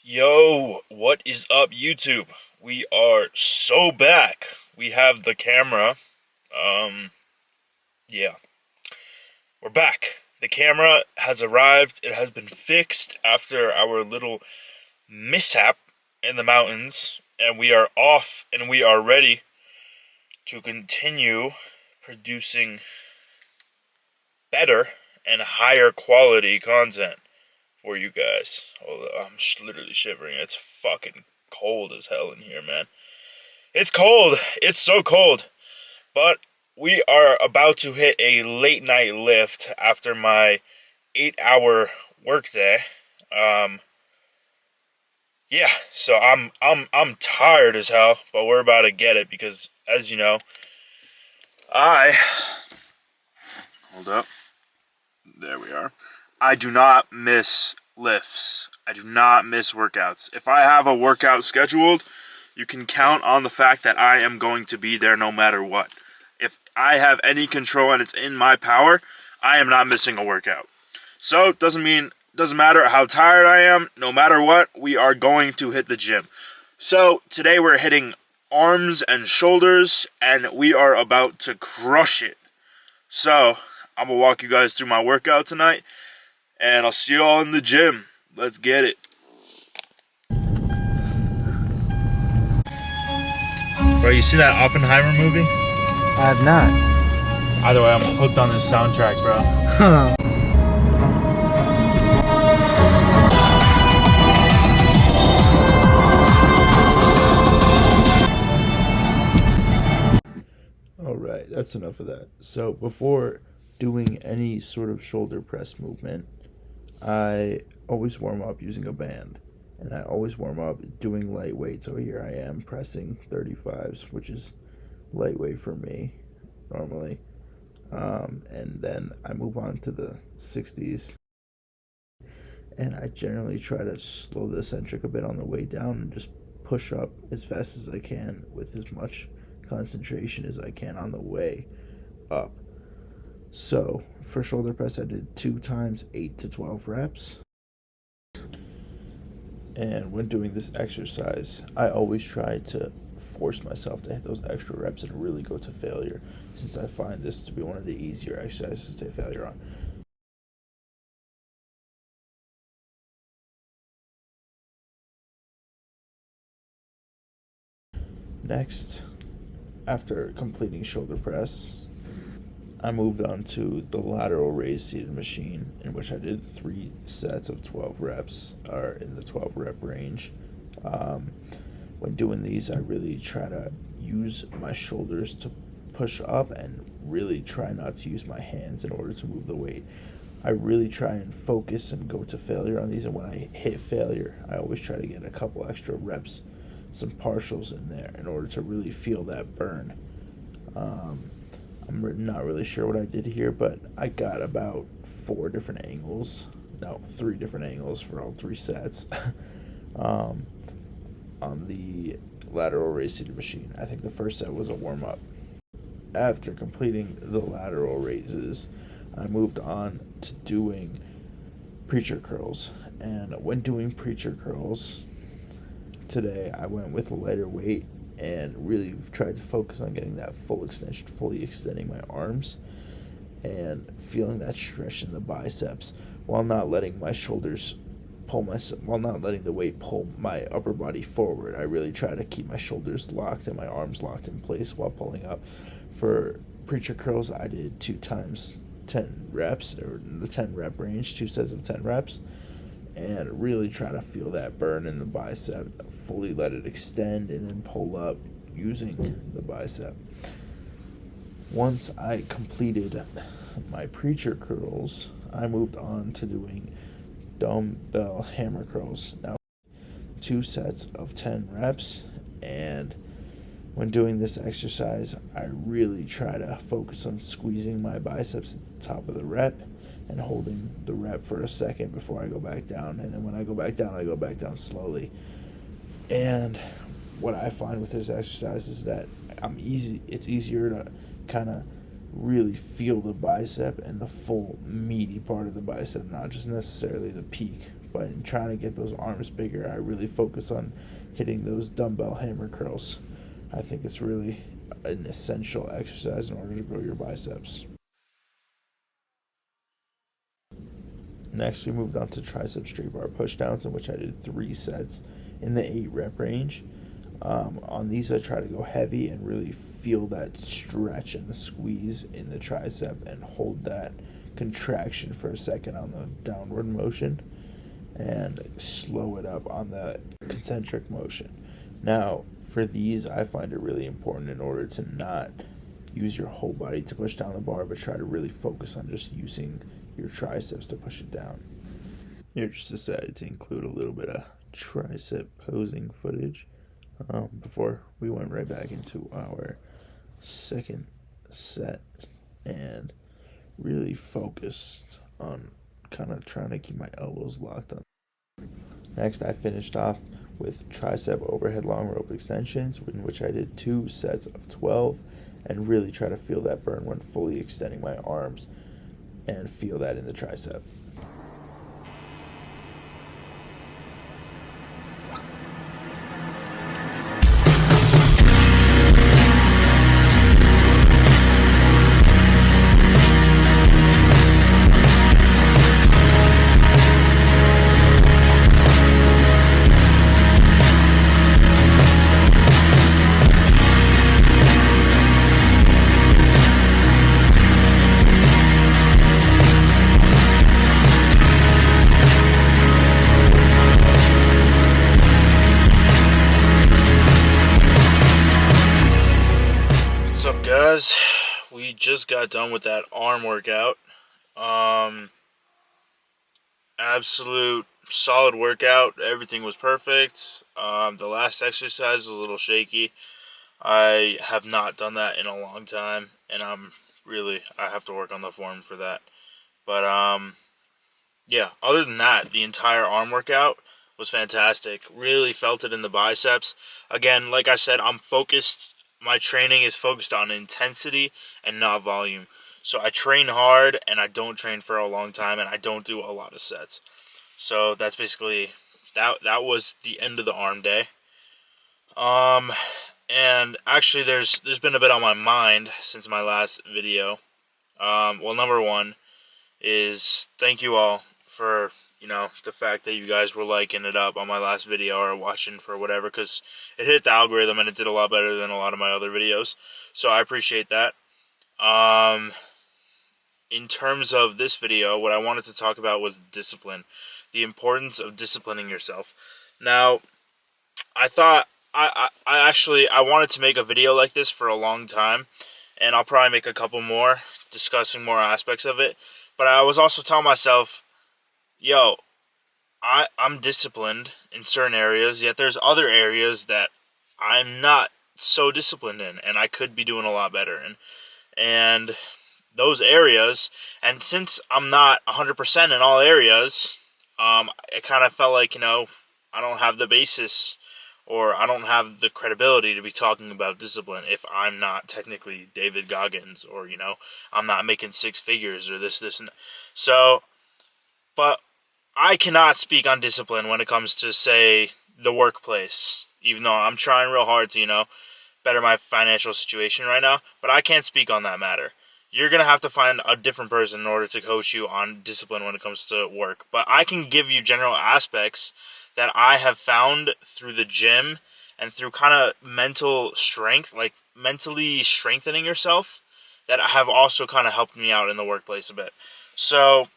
Yo, what is up, YouTube? We are so back. We have the camera. Um, yeah, we're back. The camera has arrived. It has been fixed after our little mishap in the mountains, and we are off and we are ready to continue producing better and higher quality content for you guys. Hold on, I'm literally shivering. It's fucking cold as hell in here, man. It's cold. It's so cold. But we are about to hit a late night lift after my 8-hour workday. Yeah, so I'm tired as hell, but we're about to get it because, as you know, I hold up. There we are. I do not miss lifts. I do not miss workouts. If I have a workout scheduled, you can count on the fact that I am going to be there no matter what. If I have any control and it's in my power, I am not missing a workout. So it doesn't matter how tired I am, no matter what, we are going to hit the gym. So today we're hitting arms and shoulders and we are about to crush it. So I'm gonna walk you guys through my workout tonight and I'll see you all in the gym. Let's get it. Bro, you see that Oppenheimer movie? I have not. Either way, I'm hooked on this soundtrack, bro. Alright, that's enough of that. So before doing any sort of shoulder press movement, I always warm up using a band. And I always warm up doing lightweight. So here I am pressing 35s, which is lightweight for me normally. And then I move on to the 60s. And I generally try to slow the eccentric a bit on the way down and just push up as fast as I can with as much concentration as I can on the way up. So for shoulder press, I did 2 times 8 to 12 reps. And when doing this exercise, I always try to force myself to hit those extra reps and really go to failure, since I find this to be one of the easier exercises to take failure on. Next, after completing shoulder press, I moved on to the lateral raise seated machine, in which I did 3 sets of 12 reps, or in the 12 rep range. When doing these, I really try to use my shoulders to push up and really try not to use my hands in order to move the weight. I really try and focus and go to failure on these, and when I hit failure, I always try to get a couple extra reps, some partials in there in order to really feel that burn. I'm not really sure what I did here, but I got about 3 different angles for all 3 sets on the lateral raise seated machine. I think the first set was a warm-up. After completing the lateral raises, I moved on to doing preacher curls. And when doing preacher curls, today I went with a lighter weight and really tried to focus on getting that full extension, fully extending my arms and feeling that stretch in the biceps while not letting my shoulders while not letting the weight pull my upper body forward. I really try to keep my shoulders locked and my arms locked in place while pulling up. For preacher curls, I did 2 times 10 reps, or the 10 rep range, 2 sets of 10 reps, and really try to feel that burn in the bicep, fully let it extend, and then pull up using the bicep. Once I completed my preacher curls, I moved on to doing dumbbell hammer curls. Now, 2 sets of 10 reps, and when doing this exercise, I really try to focus on squeezing my biceps at the top of the rep and holding the rep for a second before I go back down. And then when I go back down, I go back down slowly. And what I find with this exercise is that it's easier to kind of really feel the bicep and the full meaty part of the bicep, not just necessarily the peak But in trying to get those arms bigger, I really focus on hitting those dumbbell hammer curls. I think it's really an essential exercise in order to grow your biceps. Next, we moved on to tricep straight bar pushdowns, in which I did 3 sets in the 8 rep range. On these, I try to go heavy and really feel that stretch and the squeeze in the tricep and hold that contraction for a second on the downward motion and slow it up on the concentric motion. Now, for these, I find it really important in order to not use your whole body to push down the bar, but try to really focus on just using your triceps to push it down. Here, just decided to include a little bit of tricep posing footage before we went right back into our second set and really focused on kind of trying to keep my elbows locked on. Next, I finished off with tricep overhead long rope extensions, in which I did 2 sets of 12 and really try to feel that burn when fully extending my arms and feel that in the tricep. What's up, guys? We just got done with that arm workout. Absolute solid workout. Everything was perfect. The last exercise was a little shaky. I have not done that in a long time, and I have to work on the form for that. But yeah, other than that, the entire arm workout was fantastic. Really felt it in the biceps. Again, like I said, I'm focused. My training is focused on intensity and not volume. So I train hard and I don't train for a long time and I don't do a lot of sets. So that's basically that was the end of the arm day. And actually there's been a bit on my mind since my last video. Well, number one is thank you all for, the fact that you guys were liking it up on my last video or watching for whatever, because it hit the algorithm and it did a lot better than a lot of my other videos. So I appreciate that. In terms of this video, what I wanted to talk about was discipline. The importance of disciplining yourself. Now, I thought, I wanted to make a video like this for a long time, and I'll probably make a couple more discussing more aspects of it. But I was also telling myself, yo, I'm disciplined in certain areas, yet there's other areas that I'm not so disciplined in, and I could be doing a lot better in. And those areas, and since I'm not 100% in all areas, it kind of felt like, I don't have the basis, or I don't have the credibility to be talking about discipline if I'm not technically David Goggins, or, I'm not making 6 figures, or this, and that. So, but I cannot speak on discipline when it comes to, say, the workplace, even though I'm trying real hard to, better my financial situation right now, but I can't speak on that matter. You're going to have to find a different person in order to coach you on discipline when it comes to work. But I can give you general aspects that I have found through the gym and through kind of mental strength, like mentally strengthening yourself, that have also kind of helped me out in the workplace a bit. So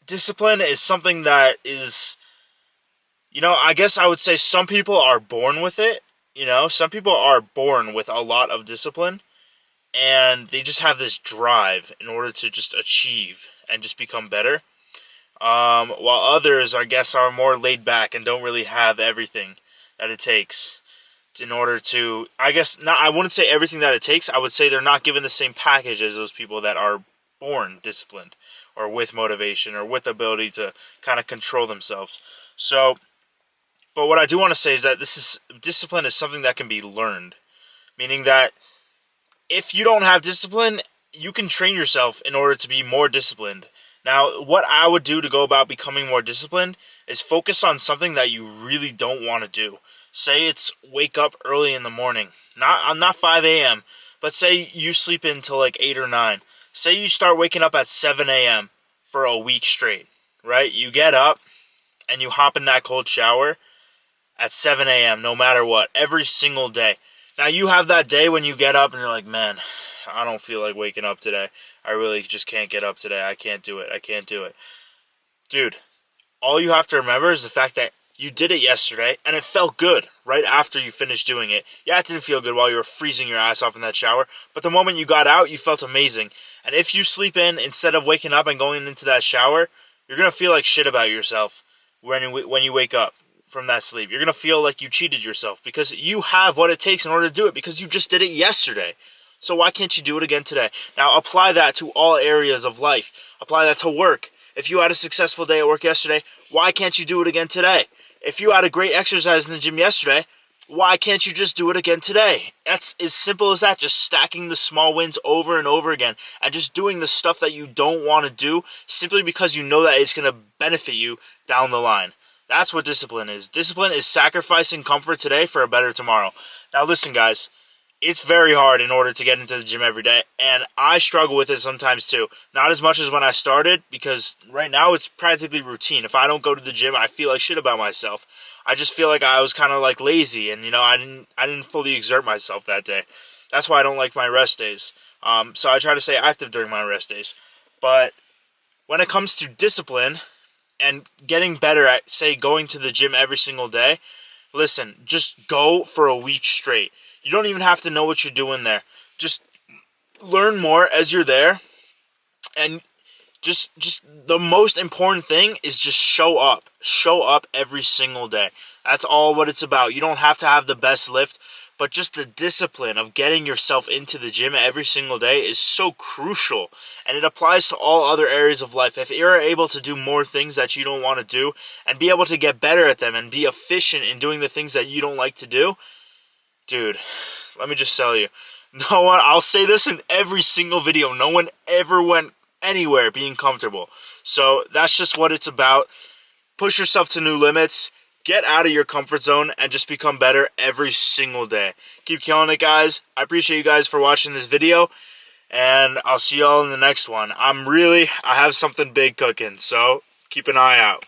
discipline is something that is, I guess I would say some people are born with it. Some people are born with a lot of discipline, and they just have this drive in order to just achieve and just become better. While others, I guess, are more laid back and don't really have everything that it takes in order to, I wouldn't say everything that it takes. I would say they're not given the same package as those people that are born disciplined, or with motivation, or with the ability to kind of control themselves. So, but what I do want to say is that discipline is something that can be learned. Meaning that if you don't have discipline, you can train yourself in order to be more disciplined. Now, what I would do to go about becoming more disciplined is focus on something that you really don't want to do. Say it's wake up early in the morning. Not 5 a.m., but say you sleep until like 8 or 9. Say you start waking up at 7 a.m. for a week straight, right? You get up and you hop in that cold shower at 7 a.m. no matter what, every single day. Now, you have that day when you get up and you're like, man, I don't feel like waking up today. I really just can't get up today. I can't do it. I can't do it. Dude, all you have to remember is the fact that you did it yesterday and it felt good right after you finished doing it. Yeah, it didn't feel good while you were freezing your ass off in that shower, but the moment you got out, you felt amazing. And if you sleep in instead of waking up and going into that shower, you're going to feel like shit about yourself when you wake up from that sleep. You're going to feel like you cheated yourself because you have what it takes in order to do it because you just did it yesterday. So why can't you do it again today? Now apply that to all areas of life. Apply that to work. If you had a successful day at work yesterday, why can't you do it again today? If you had a great exercise in the gym yesterday, why can't you just do it again today? That's as simple as that. Just stacking the small wins over and over again and just doing the stuff that you don't want to do simply because you know that it's going to benefit you down the line. That's what discipline is. Discipline is sacrificing comfort today for a better tomorrow. Now listen, guys. It's very hard in order to get into the gym every day, and I struggle with it sometimes too. Not as much as when I started, because right now it's practically routine. If I don't go to the gym, I feel like shit about myself. I just feel like I was kind of like lazy, and I didn't fully exert myself that day. That's why I don't like my rest days. So I try to stay active during my rest days. But when it comes to discipline and getting better at, say, going to the gym every single day, listen, just go for a week straight. You don't even have to know what you're doing there. Just learn more as you're there. And just the most important thing is just show up. Show up every single day. That's all what it's about. You don't have to have the best lift, but just the discipline of getting yourself into the gym every single day is so crucial. And it applies to all other areas of life. If you're able to do more things that you don't want to do and be able to get better at them and be efficient in doing the things that you don't like to do, dude, let me just tell you, I'll say this in every single video, no one ever went anywhere being comfortable. So that's just what it's about. Push yourself to new limits, get out of your comfort zone, and just become better every single day. Keep killing it, guys. I appreciate you guys for watching this video, and I'll see y'all in the next one. I have something big cooking, so keep an eye out.